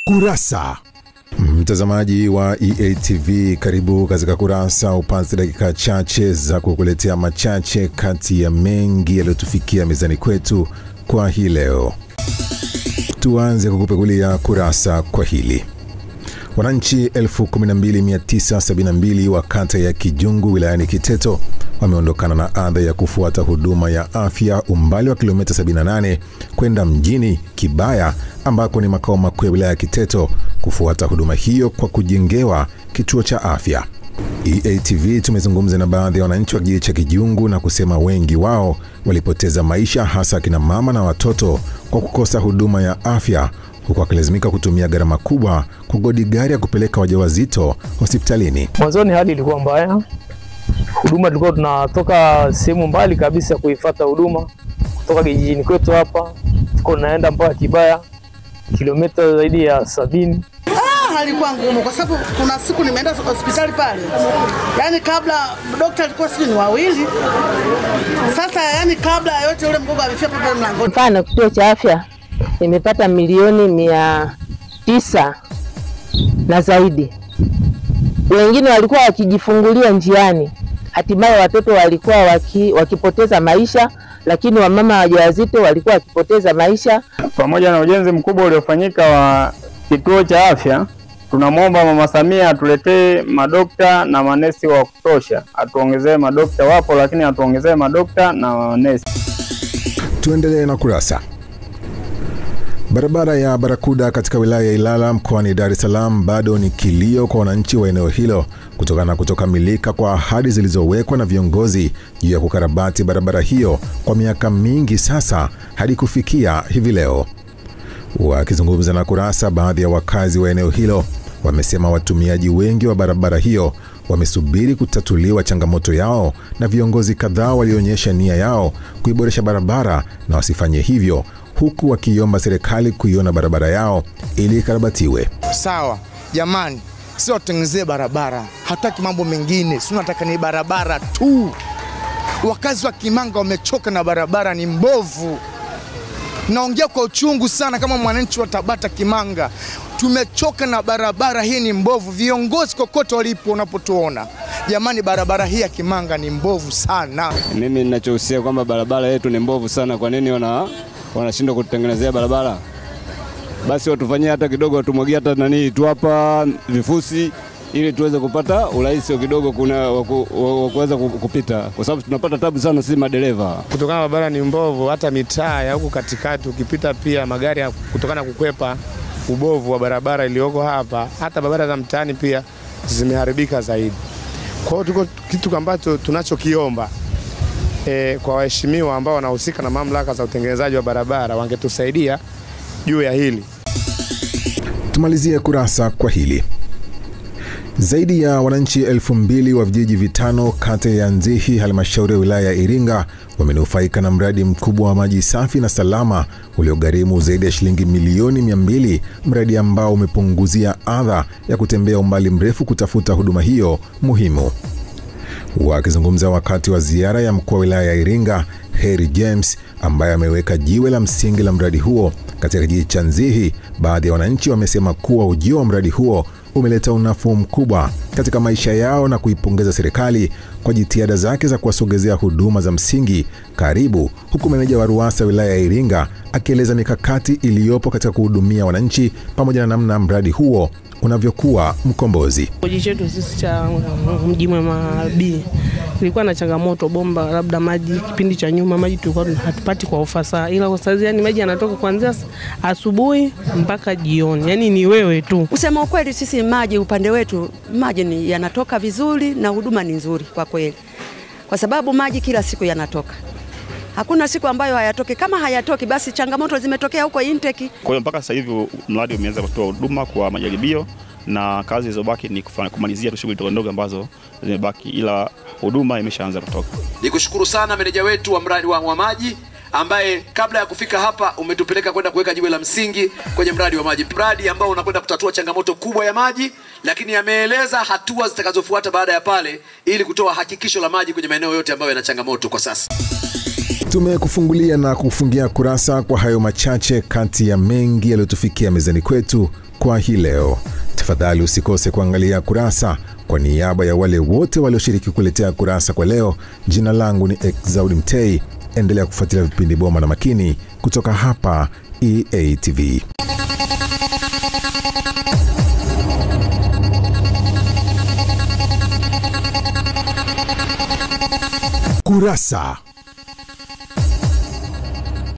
Kurasa. Mtazamaji wa EATV, karibu katika Kurasa, upate dakika chache za kukuletea machache kati ya mengi yaliyotufikia mezani kwetu kwa hii leo. Tuanze kukupekulia kurasa kwa hili. Wananchi 12,972 wa kata ya Kijungu wilayani Kiteto wameondokana na adha ya kufuata huduma ya afya umbali wa kilomita 78 kwenda mjini Kibaya ambako ni makao makuu ya wilaya ya Kiteto kufuata huduma hiyo kwa kujengewa kituo cha afya. EATV tumezungumza na baadhi ya wananchi wa kijiji cha Kijungu na kusema wengi wao walipoteza maisha, hasa kina mama na watoto, kwa kukosa huduma ya afya, huku wakilazimika kutumia gharama kubwa kukodi gari ya kupeleka wajawazito hospitalini. Mwanzoni hali ilikuwa mbaya. Huduma tulikuwa tunatoka sehemu mbali kabisa kuifuata huduma. Kutoka kijijini kwetu hapa tuko naenda mpaka Kibaya, kilomita zaidi ya 70. Halikuwa ngumu kwa sababu kuna siku nimeenda hospitali pale. Yaani kabla daktari alikuwa sisi ni wawili. Sasa yani kabla yote ule mgongo amefia pale mlangoni. Mfano kituo cha afya imepata milioni 900 na zaidi. Wengine walikuwa wakijifungulia njiani. Hatimaye watoto walikuwa wakipoteza maisha, lakini wamama wajawazito walikuwa wakipoteza maisha. Pamoja na ujenzi mkubwa uliofanyika wa kituo cha afya, tunamwomba Mama Samia atuletee madokta na manesi wa kutosha. Atuongezee madokta, wapo lakini atuongezee madokta na manesi. Tuendelee na kurasa. Barabara ya Barakuda katika wilaya ya Ilala mkoani Dar es Salaam bado ni kilio kwa wananchi wa eneo hilo kutokana na kutokamilika kwa ahadi zilizowekwa na viongozi juu ya kukarabati barabara hiyo kwa miaka mingi sasa hadi kufikia hivi leo. Wakizungumza na Kurasa, baadhi ya wakazi wa eneo hilo wamesema watumiaji wengi wa barabara hiyo wamesubiri kutatuliwa changamoto yao na viongozi kadhaa walionyesha nia yao kuiboresha barabara na wasifanye hivyo, huku wakiomba serikali kuiona barabara yao ili ikarabatiwe. Sawa, jamani, sio tutengenezee barabara. Hataki mambo mengine, sio nataka ni barabara tu. Wakazi wa Kimanga wamechoka na barabara ni mbovu. Naongea kwa uchungu sana kama mwananchi wa Tabata Kimanga. Tumechoka na barabara hii ni mbovu. Viongozi kokote walipo unapotuona, jamani, barabara hii ya Kimanga ni mbovu sana. Mimi ninachohusia kwamba barabara yetu ni mbovu sana. Kwa nini wanashindwa kutengenezea barabara? Basi watufanyie hata kidogo, watumwagie hata nani tu hapa vifusi ili tuweze kupata urahisi kidogo kuweza kupita, kwa sababu tunapata tabu sana sisi madereva. Kutokana na barabara ni mbovu, hata mitaa ya huko katikati ukipita pia magari kutokana kukwepa ubovu wa barabara iliyoko hapa, hata barabara za mtaani pia zimeharibika zaidi. Kwa hiyo tuko kitu ambacho tunachokiomba kwa waheshimiwa ambao wanahusika na mamlaka za utengenezaji wa barabara wangetusaidia juu ya hili. Tumalizie Kurasa kwa hili. Zaidi ya wananchi 2,000 wa vijiji vitano kata ya Nzihi halmashauri ya wilaya ya Iringa wamenufaika na mradi mkubwa wa maji safi na salama uliogharimu zaidi ya shilingi milioni 200, mradi ambao umepunguzia adha ya kutembea umbali mrefu kutafuta huduma hiyo muhimu. Wakizungumza wakati wa ziara ya mkuu wa wilaya ya Iringa Harry James, ambaye ameweka jiwe la msingi la mradi huo katika kijiji cha Nzihi, baadhi ya wananchi wamesema kuwa ujio wa mradi huo umeleta unafuu mkubwa katika maisha yao na kuipongeza serikali kwa jitihada zake za kuwasogezea huduma za msingi karibu, huku meneja wa RUWASA wilaya ya Iringa akieleza mikakati iliyopo katika kuhudumia wananchi pamoja na namna mradi huo unavyokuwa mkombozi. Kijiji chetu sisi cha Mji Mwema B ilikuwa na changamoto bomba, labda maji kipindi cha nyuma maji tulikuwa hatupati kwa ufasaha, ila kwa sasa yani maji yanatoka kuanzia asubuhi mpaka jioni, yani ni wewe tu. Kusema ukweli sisi maji upande wetu maji yanatoka vizuri na huduma ni nzuri kwa kweli. Kwa sababu maji kila siku yanatoka. Hakuna siku ambayo hayatoki. Kama hayatoki basi changamoto zimetokea huko intake. Kwa hiyo mpaka sasa hivi mradi umeanza kutoa huduma kwa majaribio na kazi zilizobaki ni kumalizia tu shughuli ndogo ambazo zimebaki, ila huduma imeshaanza kutoka. Nikushukuru sana meneja wetu wa mradi wa maji ambaye kabla ya kufika hapa umetupeleka kwenda kuweka jiwe la msingi kwenye mradi wa maji. Mradi ambao unakwenda kutatua changamoto kubwa ya maji, lakini ameeleza hatua zitakazofuata baada ya pale ili kutoa hakikisho la maji kwenye maeneo yote ambayo yana changamoto kwa sasa. Tumekufungulia na kufungia kurasa kwa hayo machache kati ya mengi yaliyotufikia mezani kwetu kwa hii leo. Tafadhali usikose kuangalia Kurasa. Kwa niaba ya wale wote walioshiriki kuletea Kurasa kwa leo, jina langu ni Exaudi Mtei. Endelea kufuatilia vipindi boma na makini kutoka hapa EATV. Kurasa.